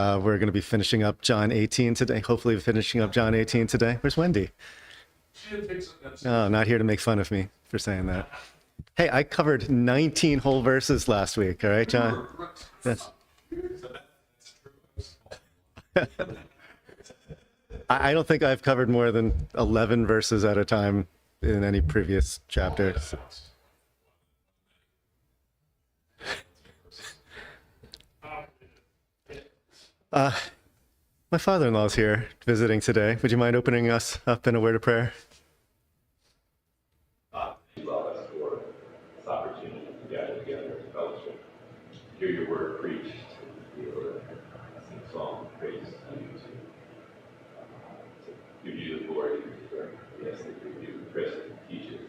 We're going to be finishing up John 18 today. Hopefully finishing up John 18 today. Where's Wendy? Oh, not here to make fun of me for saying that. Hey, I covered 19 whole verses last week. All right, John? That's... I don't think I've covered more than 11 verses at a time in any previous chapter. My father-in-law is here visiting today. Would you mind opening us up in a word of prayer? You love us for this opportunity to gather together as fellowship, hear your word preached, your sing song, praise to you, to give you the glory. We ask that you do Chris teaches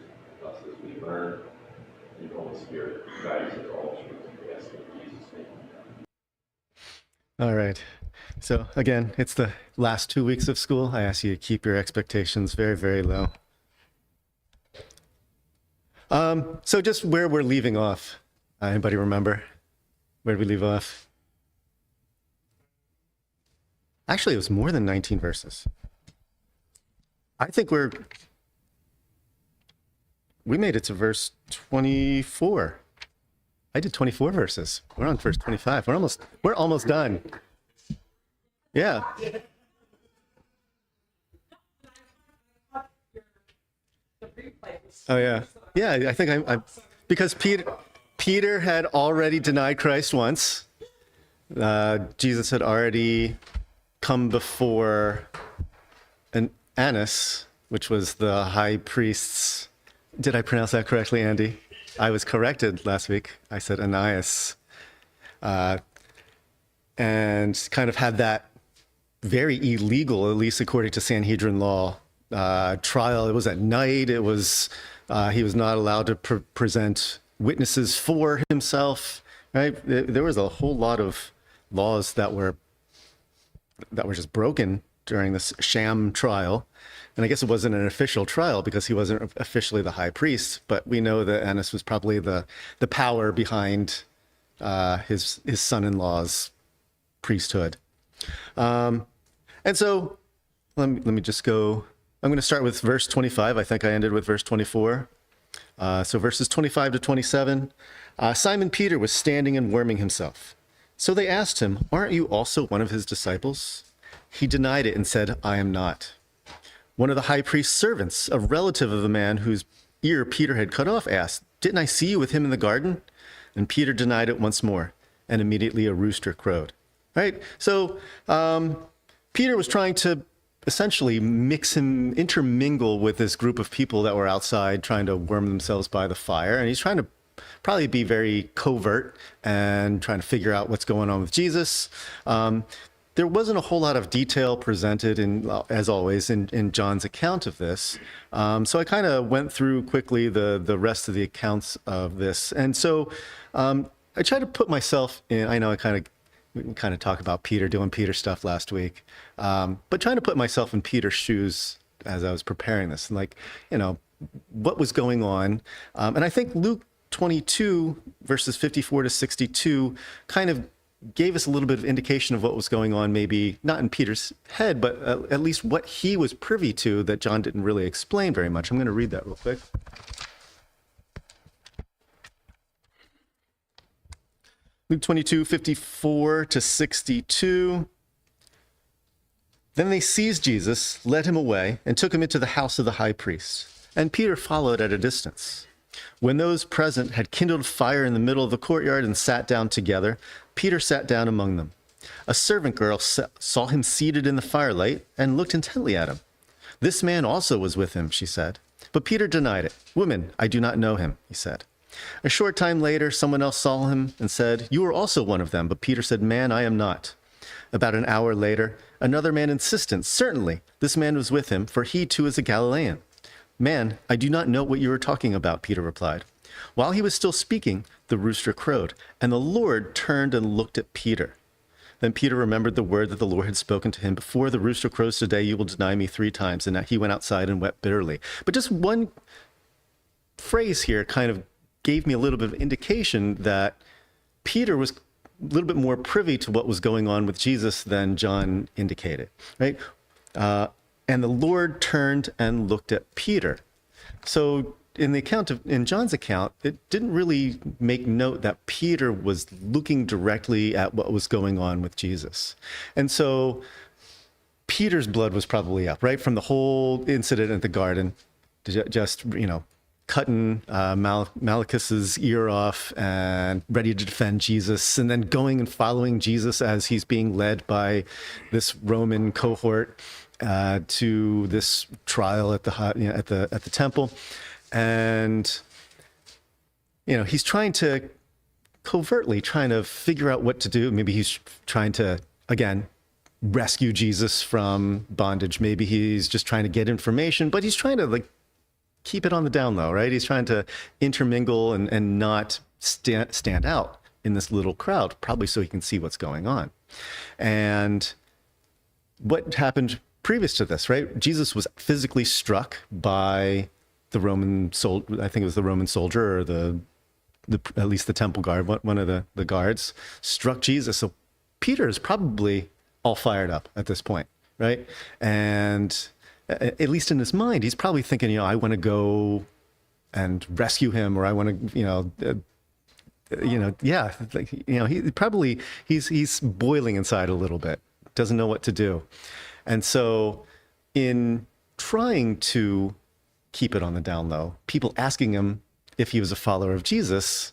us as we learn. And your Holy Spirit guides us to all truth. We ask in Jesus' name. All right. So again, it's the last 2 weeks of school. I ask you to keep your expectations very, very low. So just where we're leaving off. Anybody remember? Where did we leave off? Actually, it was more than 19 verses. I think we made it to verse 24. I did 24 verses. We're on verse 25. We're almost done. Yeah. Oh yeah. Yeah, I think I because Peter had already denied Christ once. Jesus had already come before Annas, which was the high priest's. Did I pronounce that correctly, Andy? I was corrected last week. I said Ananias. And kind of had that very illegal, at least according to Sanhedrin law, trial. It was at night. It was he was not allowed to present witnesses for himself. Right? There was a whole lot of laws that were just broken during this sham trial. And I guess it wasn't an official trial because he wasn't officially the high priest. But we know that Annas was probably the power behind his son-in-law's priesthood. And so let me just go. I'm going to start with verse 25. I think I ended with verse 24. So verses 25 to 27. Simon Peter was standing and warming himself. So they asked him, "Aren't you also one of his disciples?" He denied it and said, "I am not." One of the high priest's servants, a relative of the man whose ear Peter had cut off, asked, "Didn't I see you with him in the garden?" And Peter denied it once more, and immediately a rooster crowed. Right? So Peter was trying to essentially intermingle with this group of people that were outside trying to warm themselves by the fire. And he's trying to probably be very covert and trying to figure out what's going on with Jesus. There wasn't a whole lot of detail presented, as always, in John's account of this. So I kind of went through quickly the rest of the accounts of this. And so I tried to put myself in. I know we can kind of talk about Peter doing Peter stuff last week, but trying to put myself in Peter's shoes as I was preparing this, and what was going on. And I think Luke 22 verses 54 to 62 kind of gave us a little bit of indication of what was going on, maybe not in Peter's head, but at least what he was privy to that John didn't really explain very much. I'm going to read that real quick. Luke 22, 54 to 62. Then they seized Jesus, led him away, and took him into the house of the high priest. And Peter followed at a distance. When those present had kindled fire in the middle of the courtyard and sat down together, Peter sat down among them. A servant girl saw him seated in the firelight and looked intently at him. "This man also was with him," she said. But Peter denied it. "Woman, I do not know him," he said. A short time later, someone else saw him and said, "You are also one of them." But Peter said, "Man, I am not." About an hour later, another man insisted, "Certainly, this man was with him, for he too is a Galilean." "Man, I do not know what you are talking about," Peter replied. While he was still speaking, the rooster crowed, and the Lord turned and looked at Peter. Then Peter remembered the word that the Lord had spoken to him, "Before the rooster crows today, you will deny me 3 times." And he went outside and wept bitterly. But just one phrase here kind of gave me a little bit of indication that Peter was little bit more privy to what was going on with Jesus than John indicated, right? And the Lord turned and looked at Peter. So in John's account, it didn't really make note that Peter was looking directly at what was going on with Jesus. And so Peter's blood was probably up, right? From the whole incident at the garden, just, cutting Malchus's ear off and ready to defend Jesus, and then going and following Jesus as he's being led by this Roman cohort to this trial at the temple. And, he's trying to figure out what to do. Maybe he's trying to, again, rescue Jesus from bondage. Maybe he's just trying to get information, but he's trying to keep it on the down low, right? He's trying to intermingle and not stand out in this little crowd, probably so he can see what's going on. And what happened previous to this, right? Jesus was physically struck by the Roman soldier. I think it was the Roman soldier, or at least the temple guard, one of the guards struck Jesus. So Peter is probably all fired up at this point, right? And at least in his mind, he's probably thinking, I want to go and rescue him, or I want to, he's boiling inside a little bit, doesn't know what to do. And so in trying to keep it on the down low, people asking him if he was a follower of Jesus,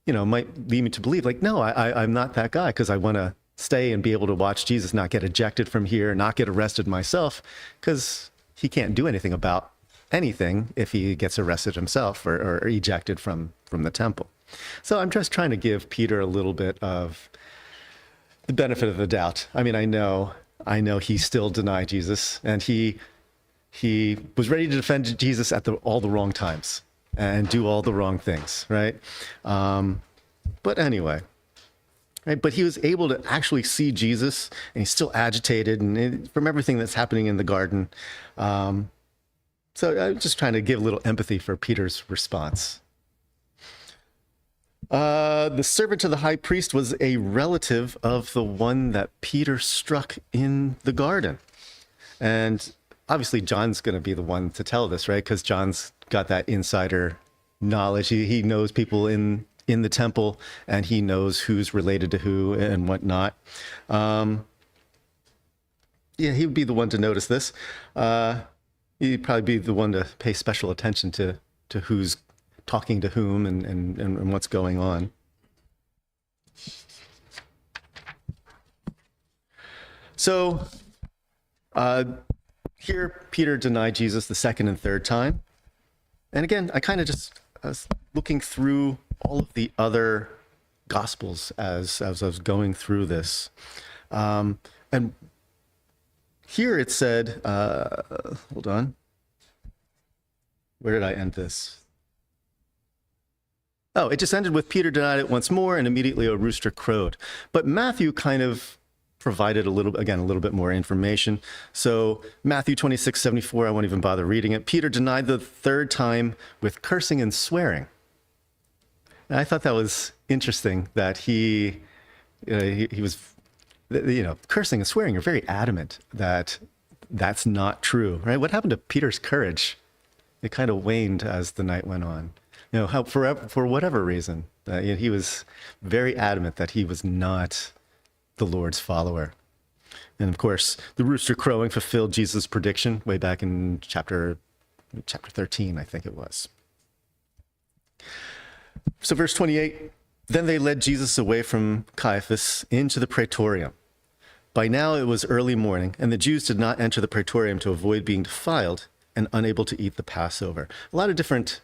might lead me to believe no, I'm not that guy, because I want to stay and be able to watch Jesus not get ejected from here, not get arrested myself, because he can't do anything about anything if he gets arrested himself or ejected from the temple. So I'm just trying to give Peter a little bit of the benefit of the doubt. I mean, I know he still denied Jesus, and he was ready to defend Jesus at all the wrong times and do all the wrong things, right? But anyway, right? But he was able to actually see Jesus, and he's still agitated from everything that's happening in the garden. So I'm just trying to give a little empathy for Peter's response. The servant of the high priest was a relative of the one that Peter struck in the garden. And obviously John's going to be the one to tell this, right? Because John's got that insider knowledge. He knows people in the temple, and he knows who's related to who and whatnot. He would be the one to notice this. He'd probably be the one to pay special attention to who's talking to whom and what's going on. So here Peter denied Jesus the second and third time. And again, I was looking through all of the other Gospels as I was going through this. And here it said, hold on. Where did I end this? Oh, it just ended with Peter denied it once more, and immediately a rooster crowed. But Matthew kind of provided a little bit more information. So Matthew 26:74, I won't even bother reading it. Peter denied the third time with cursing and swearing. And I thought that was interesting that he was, cursing and swearing are very adamant that that's not true, right? What happened to Peter's courage? It kind of waned as the night went on. For whatever reason, he was very adamant that he was not the Lord's follower. And of course, the rooster crowing fulfilled Jesus' prediction way back in chapter 13, I think it was. So verse 28, then they led Jesus away from Caiaphas into the praetorium. By now it was early morning, and the Jews did not enter the praetorium to avoid being defiled and unable to eat the Passover. A lot of different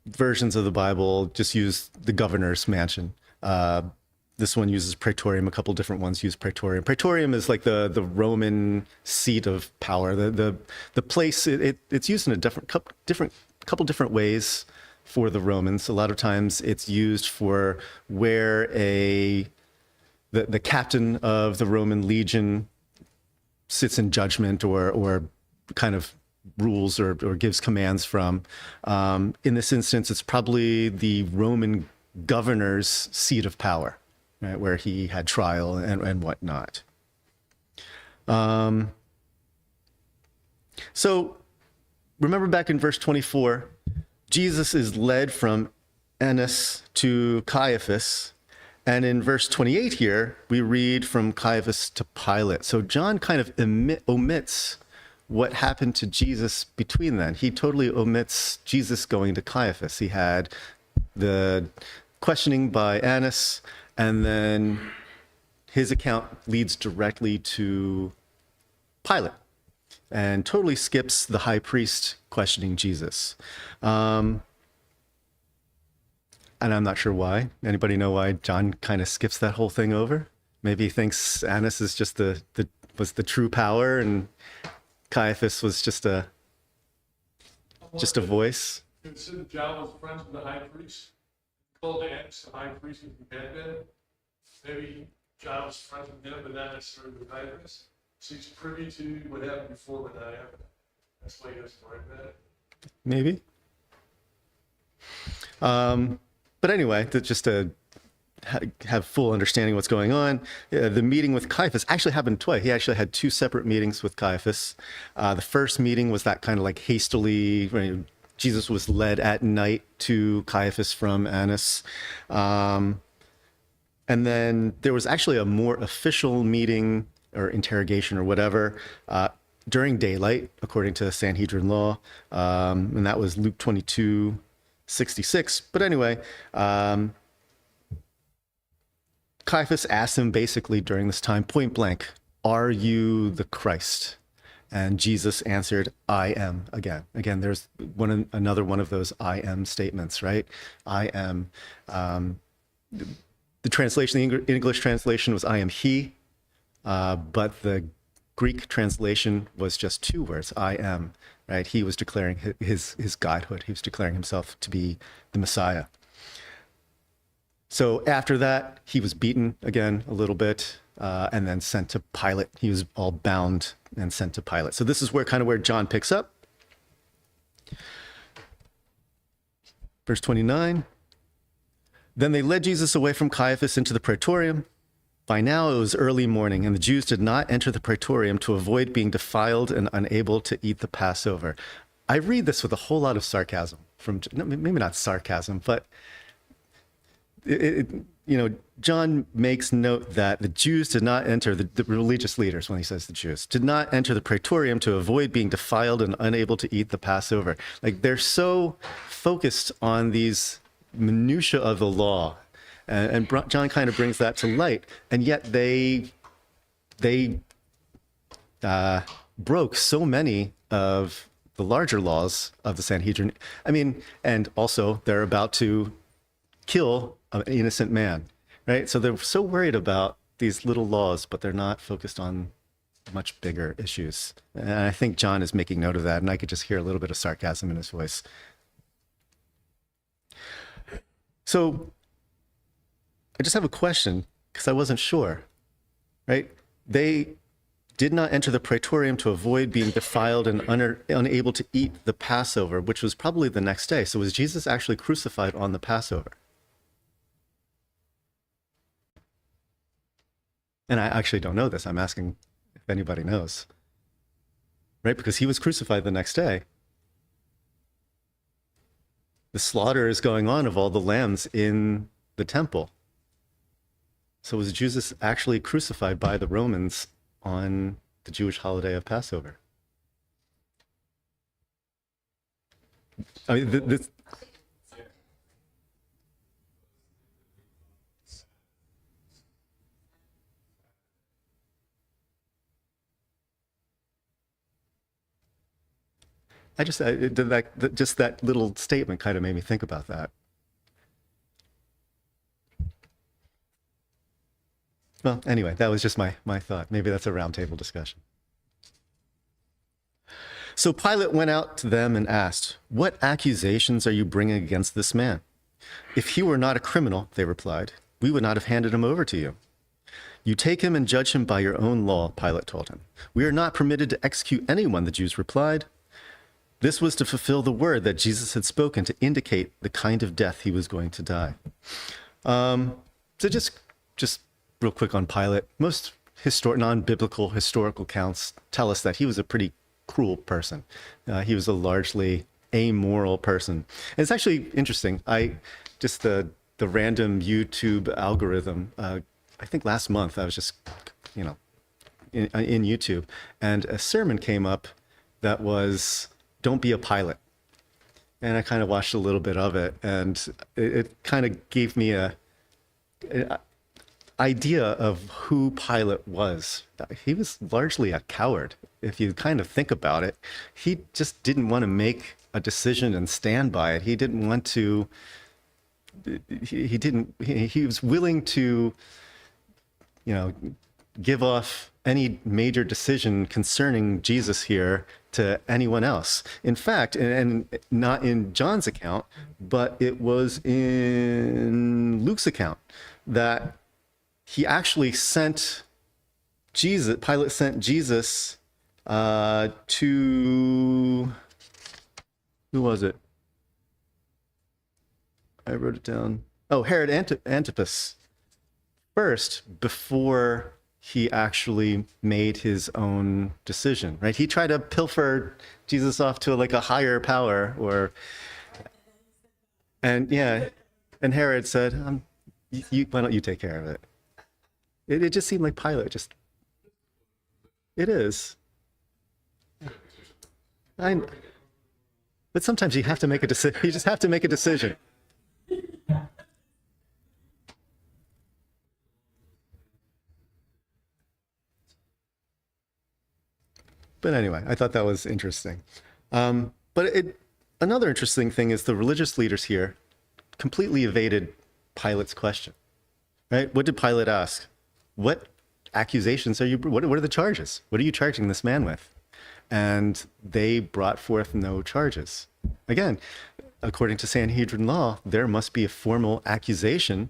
versions of the Bible just use the governor's mansion. This one uses praetorium. A couple different ones use praetorium. Praetorium is like the Roman seat of power. The place it's used in a couple different ways for the Romans. A lot of times it's used for where the captain of the Roman legion sits in judgment or kind of rules or gives commands from. In this instance, it's probably the Roman governor's seat of power, right, where he had trial and whatnot. So remember back in verse 24, Jesus is led from Annas to Caiaphas. And in verse 28 here, we read from Caiaphas to Pilate. So John kind of omits what happened to Jesus between then. He totally omits Jesus going to Caiaphas. He had the questioning by Annas, and then his account leads directly to Pilate and totally skips the high priest questioning Jesus. And I'm not sure why. Anybody know why John kind of skips that whole thing over? Maybe he thinks Annas is just was the true power, and Caiaphas was just a voice. Consider John was friends with the high priest. Called Annas the high priest who had been. Maybe John was friends with him, but not necessarily with Caiaphas. So he's privy to what happened before, but not after. That's why he doesn't write that. Maybe. But anyway, just to have full understanding of what's going on, the meeting with Caiaphas actually happened twice. He actually had two separate meetings with Caiaphas. The first meeting was that kind of like hastily, Jesus was led at night to Caiaphas from Annas. And then there was actually a more official meeting or interrogation or whatever during daylight, according to Sanhedrin law. And that was Luke 22:66. But anyway, Caiaphas asked him basically during this time, point blank, "Are you the Christ?" And Jesus answered, "I am." Again, there's another one of those "I am" statements, right? I am. The translation, the English translation was "I am he," but the Greek translation was just two words, "I am." Right? He was declaring his godhood. He was declaring himself to be the Messiah. So after that, he was beaten again a little bit, and then sent to Pilate. He was all bound and sent to Pilate. So this is where John picks up. Verse 29. Then they led Jesus away from Caiaphas into the praetorium. By now it was early morning, and the Jews did not enter the praetorium to avoid being defiled and unable to eat the Passover. I read this with a whole lot of sarcasm, maybe not sarcasm, but John makes note that the Jews did not enter, the religious leaders, when he says the Jews, did not enter the praetorium to avoid being defiled and unable to eat the Passover. Like, they're so focused on these minutiae of the law. And John kind of brings that to light, and yet they broke so many of the larger laws of the Sanhedrin. I mean, and also they're about to kill an innocent man, right? So they're so worried about these little laws, but they're not focused on much bigger issues. And I think John is making note of that, and I could just hear a little bit of sarcasm in his voice. So I just have a question, because I wasn't sure, right? They did not enter the praetorium to avoid being defiled and unable to eat the Passover, which was probably the next day. So was Jesus actually crucified on the Passover? And I actually don't know this. I'm asking if anybody knows, right? Because he was crucified the next day. The slaughter is going on of all the lambs in the temple. So was Jesus actually crucified by the Romans on the Jewish holiday of Passover? I mean, just that little statement kind of made me think about that. Well, anyway, that was just my thought. Maybe that's a roundtable discussion. So Pilate went out to them and asked, "What accusations are you bringing against this man?" "If he were not a criminal," they replied, "we would not have handed him over to you." "You take him and judge him by your own law," Pilate told him. "We are not permitted to execute anyone," the Jews replied. This was to fulfill the word that Jesus had spoken to indicate the kind of death he was going to die. So just real quick on Pilate. Most non-biblical historical accounts tell us that he was a pretty cruel person. He was a largely amoral person. And it's actually interesting. The random YouTube algorithm. I think last month I was just, in YouTube, and a sermon came up that was "Don't be a Pilate," and I kind of watched a little bit of it, and it kind of gave me a idea of who Pilate was. He was largely a coward. If you kind of think about it, he just didn't want to make a decision and stand by it. He didn't want to. He was willing to, give off any major decision concerning Jesus here to anyone else. In fact, and not in John's account, but it was in Luke's account that he actually sent Jesus, Pilate sent Jesus to, who was it? I wrote it down. Oh, Herod Antipas first, before he actually made his own decision, right? He tried to pilfer Jesus off to a higher power, and Herod said, why don't you take care of it? It just seemed like Pilate it is. But sometimes you have to make a decision. You just have to make a decision. But anyway, I thought that was interesting. Another interesting thing is the religious leaders here completely evaded Pilate's question, right? What did Pilate ask? What accusations what are the charges? What are you charging this man with? And they brought forth no charges. Again, according to Sanhedrin law, there must be a formal accusation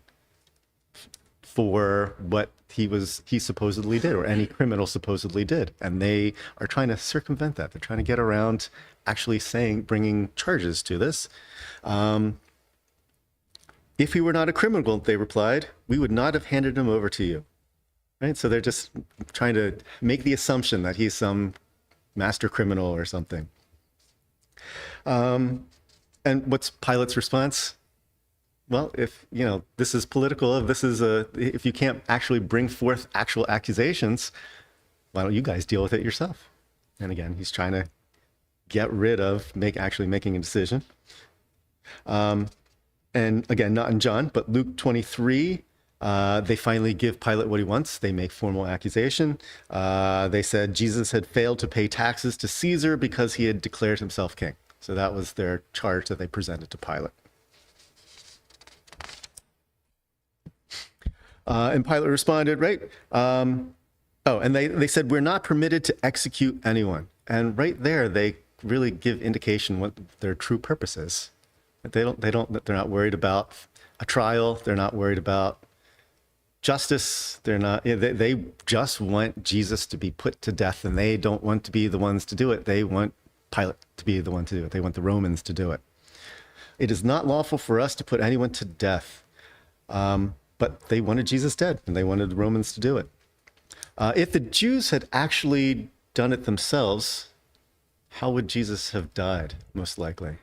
for what he supposedly did, or any criminal supposedly did. And they are trying to circumvent that. They're trying to get around actually bringing charges to this. If he were not a criminal, they replied, we would not have handed him over to you. Right? So they're just trying to make the assumption that he's some master criminal or something. And what's Pilate's response? Well, if this is political, if you can't actually bring forth actual accusations, why don't you guys deal with it yourself? And again, he's trying to get rid of actually making a decision. And again, not in John, but Luke 23, they finally give Pilate what he wants. They make formal accusation. They said Jesus had failed to pay taxes to Caesar because he had declared himself king. So that was their charge that they presented to Pilate. And Pilate responded, right? And they said, we're not permitted to execute anyone. And right there, they really give indication what their true purpose is. They're not worried about a trial. They're not worried about justice. They just want Jesus to be put to death, and they don't want to be the ones to do it. They want Pilate to be the one to do it. They want the Romans to do it. It is not lawful for us to put anyone to death. But they wanted Jesus dead, and they wanted the Romans to do it. If the Jews had actually done it themselves, how would Jesus have died, most likely?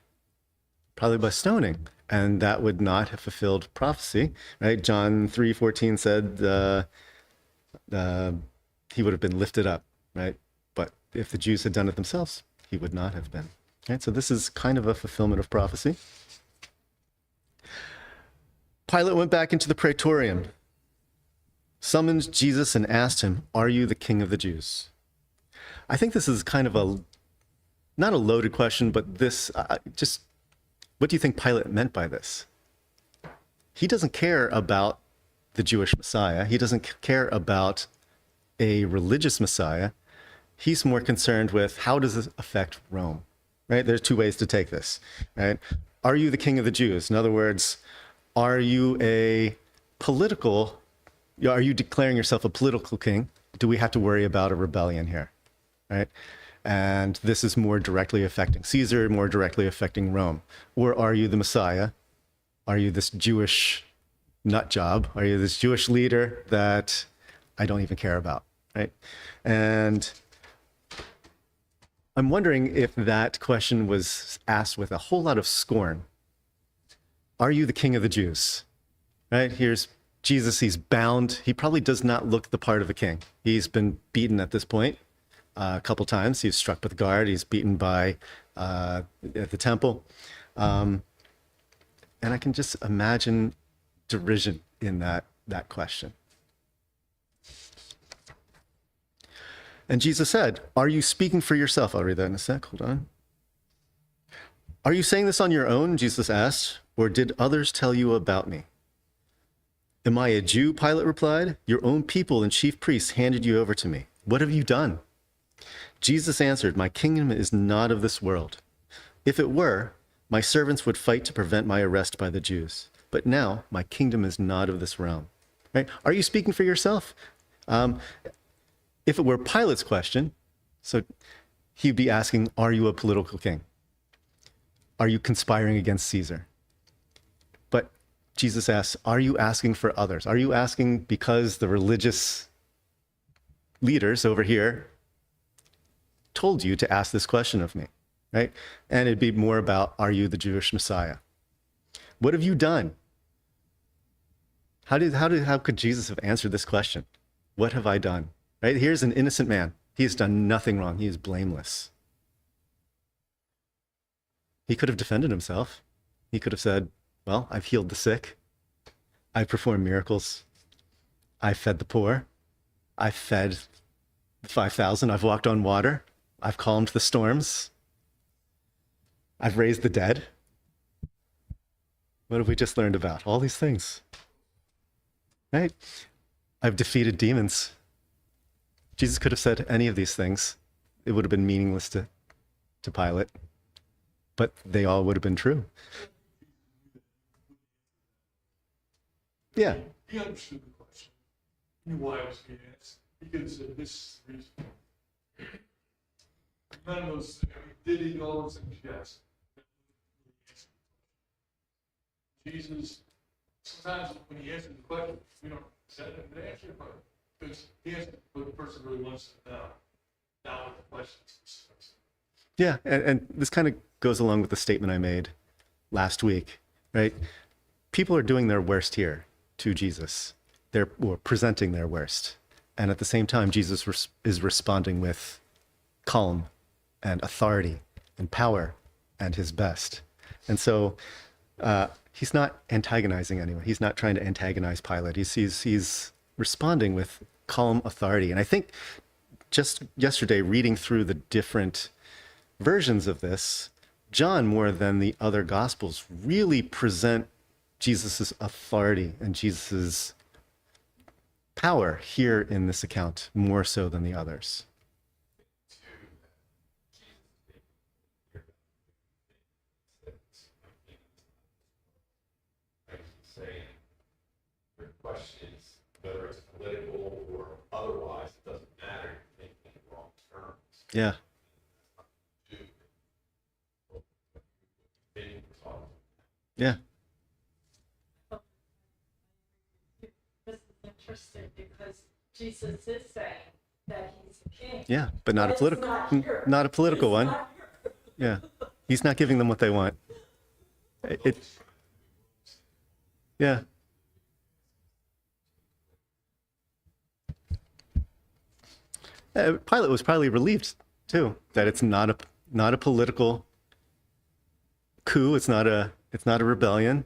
Probably by stoning, and that would not have fulfilled prophecy, right? John 3:14 said he would have been lifted up, right? But if the Jews had done it themselves, he would not have been. Right? So this is kind of a fulfillment of prophecy. Pilate went back into the praetorium, summoned Jesus, and asked him, are you the king of the Jews? I think this is kind of not a loaded question, but what do you think Pilate meant by this? He doesn't care about the Jewish Messiah. He doesn't care about a religious Messiah. He's more concerned with how does this affect Rome, right? There's two ways to take this, right? Are you the king of the Jews? In other words, are you declaring yourself a political king? Do we have to worry about a rebellion here, right? and this is more directly affecting Caesar, more directly affecting Rome? Or are you the Messiah? Are you this Jewish nut job? Are you this Jewish leader that I don't even care about, right? And I'm wondering if that question was asked with a whole lot of scorn. Are you the king of the Jews? Right? Here's Jesus, he's bound. He probably does not look the part of a king. He's been beaten at this point a couple times. He's struck with a guard. He's beaten by at the temple. And I can just imagine derision in that question. And Jesus said, are you speaking for yourself? I'll read that in a sec. Hold on. Are you saying this on your own? Jesus asked, or did others tell you about me? Am I a Jew? Pilate replied. Your own people and chief priests handed you over to me. What have you done? Jesus answered, my kingdom is not of this world. If it were, my servants would fight to prevent my arrest by the Jews. But now my kingdom is not of this realm. Right? Are you speaking for yourself? If it were Pilate's question, so he'd be asking, are you a political king? Are you conspiring against Caesar? But Jesus asks, are you asking for others? Are you asking because the religious leaders over here told you to ask this question of me, right? And it'd be more about, are you the Jewish Messiah? What have you done? How could Jesus have answered this question? What have I done? Right? Here's an innocent man. He has done nothing wrong. He is blameless. He could have defended himself. He could have said, well, I've healed the sick. I've performed miracles. I've fed the poor. I've fed the 5,000. I've walked on water. I've calmed the storms. I've raised the dead. What have we just learned about? All these things. Right? I've defeated demons. Jesus could have said any of these things. It would have been meaningless to Pilate, but they all would have been true. Yeah. He understood the question. He knew why it was being asked. He could have said, this is the reason. None of those, did he do all those things? Yes. Jesus, sometimes when he answers the question, we don't set him to answer the question. Because he has what the person really wants to know. Not what the question is. Yeah, and this kind of goes along with the statement I made last week, right? People are doing their worst here to Jesus. They're presenting their worst. And at the same time, Jesus is responding with calm and authority and power and his best. And so he's not antagonizing anyone. He's not trying to antagonize Pilate. He's responding with calm authority. And I think just yesterday, reading through the different versions of this, John, more than the other gospels, really present Jesus's authority and Jesus's power here in this account, more so than the others. Your questions, whether it's political or otherwise, it doesn't matter. You're thinking in wrong terms. Yeah. Yeah. This is interesting because Jesus is saying that he's a king. Yeah, but not a But it's political, not here. not a political It's one. not here. Yeah, he's not giving them what they want. Yeah. Pilate was probably relieved too that it's not a political coup. It's not a rebellion.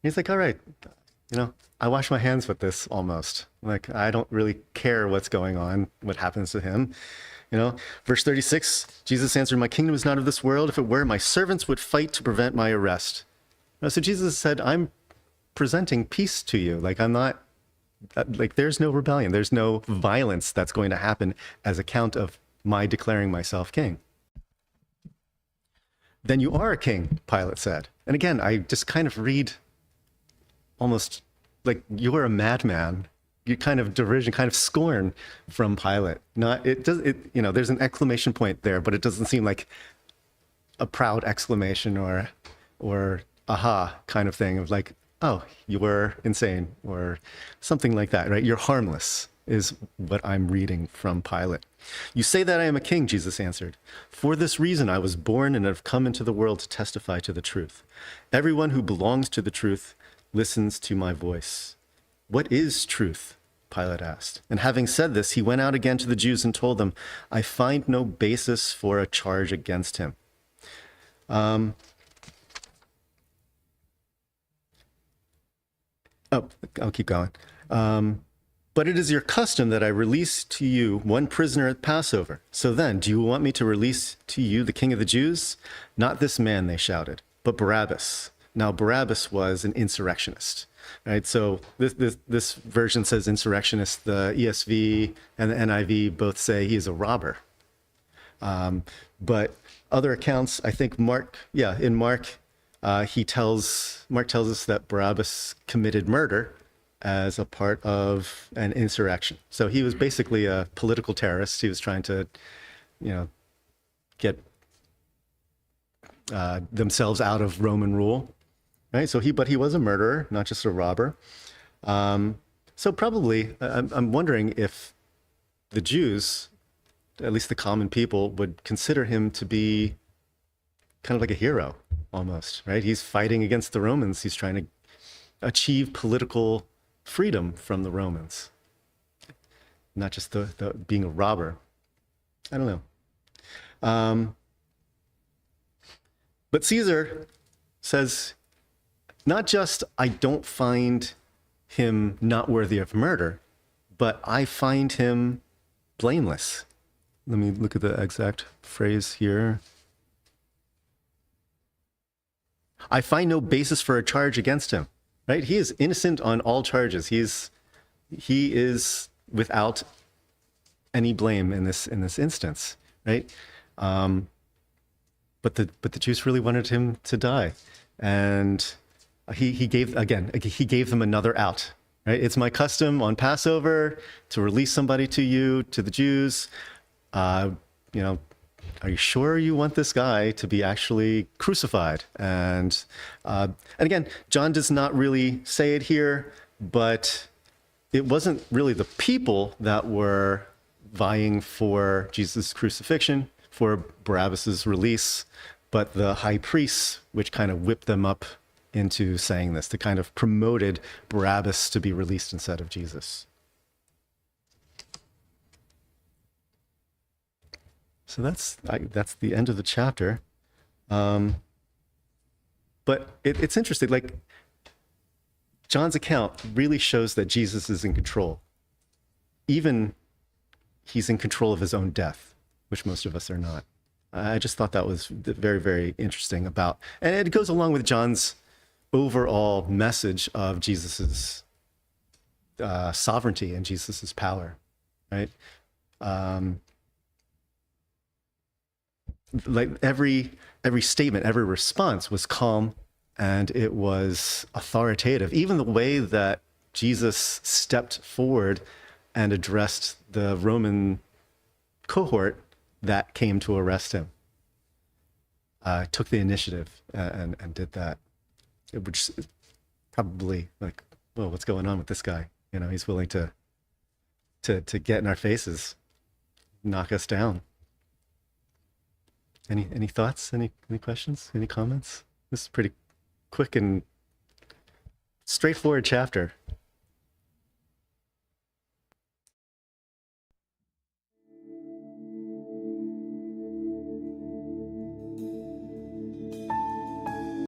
He's like, all right, I wash my hands with this almost. Like, I don't really care what's going on, what happens to him. Verse 36, Jesus answered, my kingdom is not of this world. If it were, my servants would fight to prevent my arrest. So Jesus said, I'm presenting peace to you. Like, I'm not, like, there's no rebellion. There's no violence that's going to happen as a count of my declaring myself king. Then you are a king, Pilate said. And again, I just kind of read almost like, you're a madman. you kind of derision, kind of scorn from Pilate. Not it does it. You know, there's an exclamation point there, but it doesn't seem like a proud exclamation or aha kind of thing of like, oh, you were insane or something like that, right? You're harmless is what I'm reading from Pilate. You say that I am a king, Jesus answered. For this reason I was born and have come into the world to testify to the truth. Everyone who belongs to the truth listens to my voice. What is truth? Pilate asked. And having said this, he went out again to the Jews and told them, I find no basis for a charge against him. I'll keep going. But it is your custom that I release to you one prisoner at Passover. So then, do you want me to release to you the king of the Jews? Not this man, they shouted, but Barabbas. Now, Barabbas was an insurrectionist, right? So this version says insurrectionist. The ESV and the NIV both say he is a robber. But other accounts, I think Mark tells us that Barabbas committed murder as a part of an insurrection. So he was basically a political terrorist. He was trying to, get themselves out of Roman rule, right? But he was a murderer, not just a robber. So probably, I'm wondering if the Jews, at least the common people, would consider him to be kind of like a hero almost, right? He's fighting against the Romans. He's trying to achieve political freedom from the Romans, not just the being a robber. I don't know. But Caesar says, not just I don't find him not worthy of murder, but I find him blameless. Let me look at the exact phrase here. I find no basis for a charge against him, right? He is innocent on all charges. He is without any blame in this instance, right? But the Jews really wanted him to die, and he gave them another out, right? It's my custom on Passover to release somebody to you, to the Jews. Are you sure you want this guy to be actually crucified? And again, John does not really say it here, but it wasn't really the people that were vying for Jesus' crucifixion, for Barabbas's release, but the high priests, which kind of whipped them up into saying this, to kind of promoted Barabbas to be released instead of Jesus. So that's the end of the chapter. But it's interesting, like John's account really shows that Jesus is in control. Even he's in control of his own death, which most of us are not. I just thought that was very, very interesting and it goes along with John's overall message of Jesus's sovereignty and Jesus's power, right? Like every statement, every response was calm and it was authoritative. Even the way that Jesus stepped forward and addressed the Roman cohort that came to arrest him, took the initiative and did that, which is probably like, well, what's going on with this guy? He's willing to get in our faces, knock us down. Any thoughts? Any questions? Any comments? This is a pretty quick and straightforward chapter.